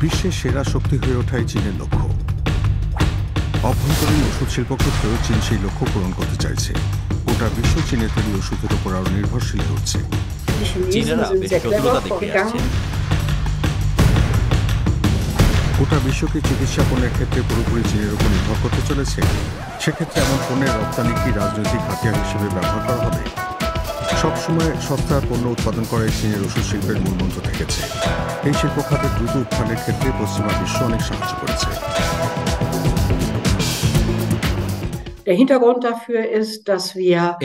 বিশ্বের সেরা শক্তি হয়ে ওঠাই চীনের লক্ষ্য। অভ্যন্তরীণ ওষুধ শিল্প ক্ষেত্রেও চীন সেই লক্ষ্য পূরণ করতে চাইছে। গোটা বিশ্ব চীনের তৈরি ওষুধের উপর আরো নির্ভরশীল হচ্ছে। গোটা বিশ্বকে চিকিৎসা পণ্যের ক্ষেত্রে পুরোপুরি চীনের উপর নির্ভর করতে চলেছে। সেক্ষেত্রে এমন পণ্যের রপ্তানি কি রাজনৈতিক হাতিয়ার হিসেবে ব্যবহার করা হবে? সবসময় সস্তা পণ্য উৎপাদন করাই চীনের ওষুধ শিল্পের মূলমন্ত্র থেকেছে। এই শিল্প খাতের দ্রুত উত্থানের ক্ষেত্রে পশ্চিমা বিশ্ব অনেক সাহায্য করেছে।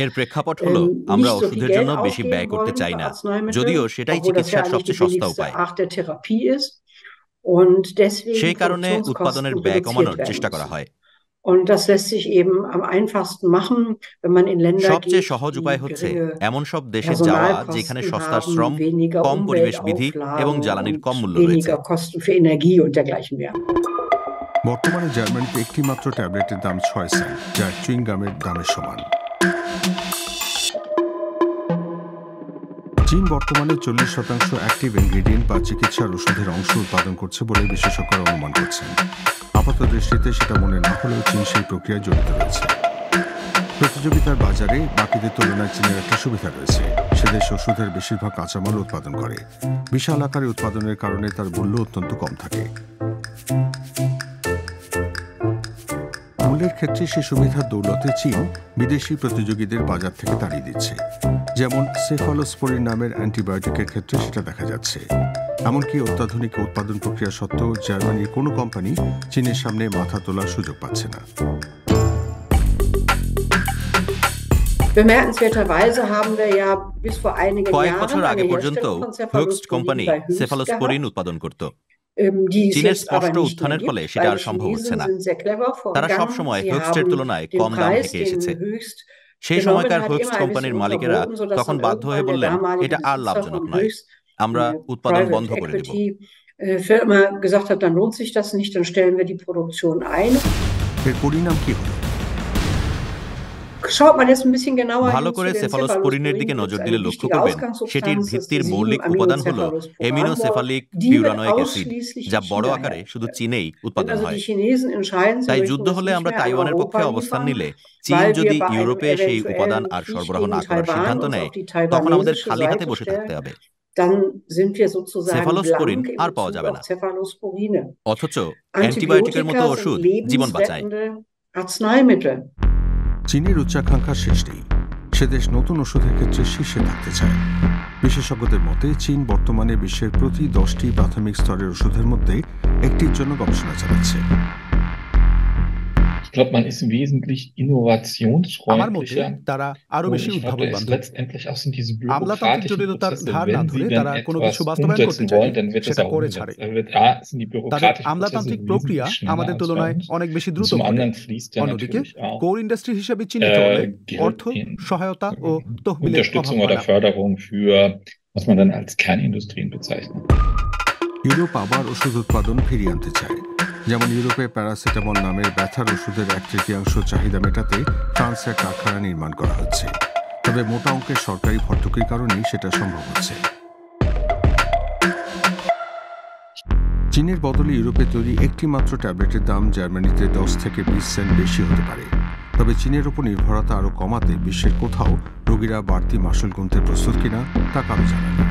এর প্রেক্ষাপট হলো আমরা ওষুধের জন্য বেশি ব্যয় করতে চাই না, যদিও সেটাই চিকিৎসার সবচেয়ে সস্তা উপায়। সেই কারণে উৎপাদনের ব্যয় কমানোর চেষ্টা করা হয়। সবচেয়ে সহজ উপায় হচ্ছে এমন সব দেশে যাওয়া যেখানে সস্তা শ্রম, কম পরিবেশ বিধি এবং জ্বালানির কম মূল্য রয়েছে। বর্তমানে জার্মানিতে একটি মাত্র ট্যাবলেটের দাম 6 সেন্ট, যা চুইং গামের দামের সমান। চীন বর্তমানে 40% অ্যাক্টিভ ইনগ্রেডিয়েন্ট বা চিকিৎসার ওষুধের অংশ উৎপাদন করছে বলে বিশেষজ্ঞরা অনুমান করছেন। আপাত দৃষ্টিতে সেটা মনে না হলেও চীন সেই প্রক্রিয়ায় জড়িত রয়েছে। প্রতিযোগিতার বাজারে বাকিদের তুলনায় চীনের একটা সুবিধা রয়েছে। সে দেশ ওষুধের বেশিরভাগ কাঁচামাল উৎপাদন করে। বিশাল আকারে উৎপাদনের কারণে তার মূল্য অত্যন্ত কম থাকে। মূল্যের ক্ষেত্রে সে সুবিধার দৌলতে চীন বিদেশি প্রতিযোগীদের বাজার থেকে তাড়িয়ে দিচ্ছে। যেমন সেফালোস্পোরিন নামের অ্যান্টিবায়োটিকের ক্ষেত্রে সেটা দেখা যাচ্ছে। এমনকি অত্যাধুনিক উৎপাদন প্রক্রিয়া সত্ত্বেও জার্মানির কোনো কোম্পানি চীনের সামনে মাথা তোলার সুযোগ পাচ্ছে না। কয়েক বছর আগে পর্যন্ত হোক্সট কোম্পানি সেফালোস্পোরিন উৎপাদন করত। চীনের স্পষ্ট উত্থানের ফলে সেটা আর সম্ভব হচ্ছে না। তারা সবসময় হোক্সটের তুলনায় কম দাম থেকে এসেছে। সেই সময়কার হোক্সট কোম্পানির মালিকেরা তখন বাধ্য হয়ে বললেন, এটা আর লাভজনক নয়, আমরা উৎপাদন বন্ধ করে দেব। এর পরিণাম কি হলো? ভালো করে সেফালোস্পোরিনের দিকে নজর দিলে লক্ষ্য করবেন সেটির ভিত্তির মৌলিক উপাদান হলো এমিনোসেফালিক পিউরানোয়িক অ্যাসিড, যা বড় আকারে শুধু চীনেই উৎপাদন হয়। তাই যুদ্ধ হলে আমরা তাইওয়ানের পক্ষে অবস্থান নিলে চীন যদি ইউরোপে সেই উপাদান আর সরবরাহ না করার সিদ্ধান্ত নেয়, তখন আমাদের খালি হাতে বসে থাকতে হবে। সেফালোস্পোরিন আর পাওয়া যাবে না। অথচ অ্যান্টিবায়োটিকের মতো ওষুধ জীবন বাঁচায়। চীনের উচ্চাকাঙ্ক্ষা শেষ নেই। সে দেশ নতুন ওষুধের ক্ষেত্রে শীর্ষে থাকতে চায়। বিশেষজ্ঞদের মতে চীন বর্তমানে বিশ্বের প্রতি 10টি প্রাথমিক স্তরের ওষুধের মধ্যে একটির জন্য গবেষণা চালাচ্ছে। আমার মতে তারা আরো বেশি উদ্ভাবন বান্ধব। আমলাতান্ত্রিক জটিলতার ধার না ধরে তারা কোনো কিছু বাস্তবায়ন করতে চায়, সেটা করে ছাড়ে। তাদের আমলাতান্ত্রিক প্রক্রিয়া আমাদের তুলনায় অনেক বেশি দ্রুত ঘটে। অন্যদিকে কোর ইন্ডাস্ট্রি হিসেবে চিহ্নিত হলে অর্থ, সহায়তা ও তহবিলের অভাব হয় না। ইউরোপ আবার ওষুধ উৎপাদন ফিরিয়ে আনতে চায়। যেমন ইউরোপে প্যারাসিটামল নামের ব্যথার ওষুধের 1/3 চাহিদা মেটাতে ফ্রান্সের কারখানা নির্মাণ করা হচ্ছে। তবে মোটা অঙ্কের সরকারি ভর্তুকির কারণেই সেটা সম্ভব হচ্ছে। চীনের বদলে ইউরোপে তৈরি একটি মাত্র ট্যাবলেটের দাম জার্মানিতে 10 থেকে 20 সেন্ট বেশি হতে পারে। তবে চীনের উপর নির্ভরতা আরও কমাতে বিশ্বের কোথাও রোগীরা বাড়তি মাসুল গুনতে প্রস্তুত কিনা তা কারো জানা নেই।